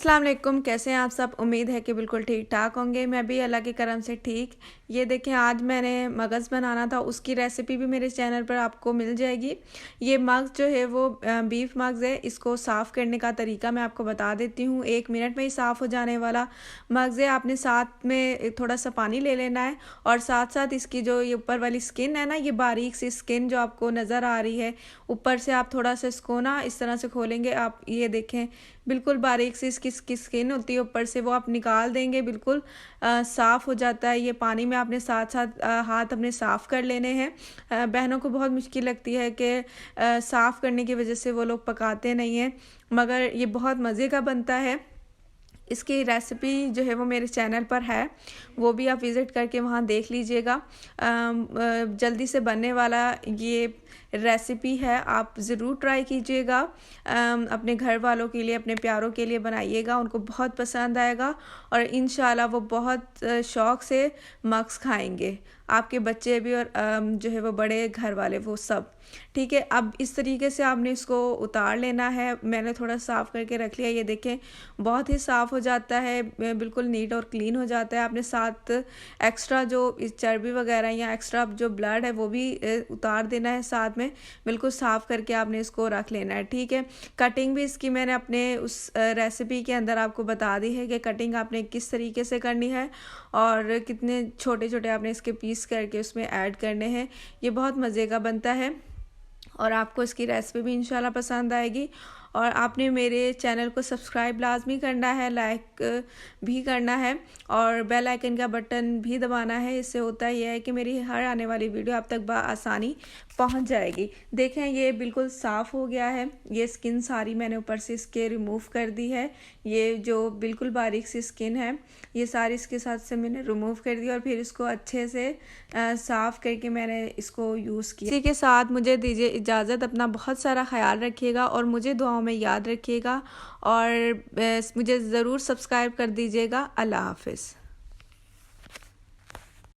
अस्सलाम वालेकुम, कैसे हैं आप सब। उम्मीद है कि बिल्कुल ठीक ठाक होंगे। मैं भी अल्लाह के करम से ठीक। ये देखें, आज मैंने मगज़ बनाना था, उसकी रेसिपी भी मेरे चैनल पर आपको मिल जाएगी। ये मगज़ जो है वो बीफ मगज़ है। इसको साफ़ करने का तरीका मैं आपको बता देती हूँ। 1 मिनट में ही साफ़ हो जाने वाला मगज़ है। आपने साथ में थोड़ा सा पानी ले लेना है और साथ साथ इसकी जो ये ऊपर वाली स्किन है ना, ये बारीक सी स्किन जो आपको नज़र आ रही है, ऊपर से आप थोड़ा सा इसको ना इस तरह से खोलेंगे। आप ये देखें, बिल्कुल बारीक सी इसकी स्किन होती है ऊपर से, वो आप निकाल देंगे। बिल्कुल साफ़ हो जाता है। ये पानी में आपने साथ साथ हाथ अपने साफ़ कर लेने हैं। बहनों को बहुत मुश्किल लगती है कि साफ़ करने की वजह से वो लोग पकाते नहीं हैं, मगर ये बहुत मज़े का बनता है। इसकी रेसिपी जो है वो मेरे चैनल पर है, वो भी आप विज़िट करके वहाँ देख लीजिएगा। जल्दी से बनने वाला ये रेसिपी है, आप ज़रूर ट्राई कीजिएगा। अपने घर वालों के लिए, अपने प्यारों के लिए बनाइएगा, उनको बहुत पसंद आएगा और इंशाल्लाह वो बहुत शौक़ से मगज़ खाएंगे। आपके बच्चे भी और जो है वो बड़े घर वाले, वो सब। ठीक है, अब इस तरीके से आपने इसको उतार लेना है। मैंने थोड़ा साफ़ करके रख लिया। ये देखें, बहुत ही साफ़ हो जाता है, बिल्कुल नीट और क्लीन हो जाता है। आपने साथ एक्स्ट्रा जो चर्बी वगैरह या एक्स्ट्रा जो ब्लड है वो भी उतार देना है साथ में। बिल्कुल साफ़ करके आपने इसको रख लेना है। ठीक है, कटिंग भी इसकी मैंने अपने उस रेसिपी के अंदर आपको बता दी है कि कटिंग आपने किस तरीके से करनी है और कितने छोटे छोटे आपने इसके पीस करके उसमें ऐड करने हैं। ये बहुत मज़े का बनता है और आपको इसकी रेसिपी भी इंशाल्लाह पसंद आएगी। और आपने मेरे चैनल को सब्सक्राइब लाजमी करना है, लाइक भी करना है और बेल आइकन का बटन भी दबाना है। इससे होता यह है कि मेरी हर आने वाली वीडियो आप तक बआसानी पहुंच जाएगी। देखें, ये बिल्कुल साफ़ हो गया है। ये स्किन सारी मैंने ऊपर से इसके रिमूव कर दी है। ये जो बिल्कुल बारीक सी स्किन है, ये सारी इसके साथ से मैंने रिमूव कर दी और फिर इसको अच्छे से साफ़ करके मैंने इसको यूज़ किया। इसी के साथ मुझे दीजिए इजाज़त। अपना बहुत सारा ख्याल रखिएगा और मुझे दुआओं में याद रखिएगा और मुझे ज़रूर सब्सक्राइब कर दीजिएगा। अल्लाह हाफ़िज़।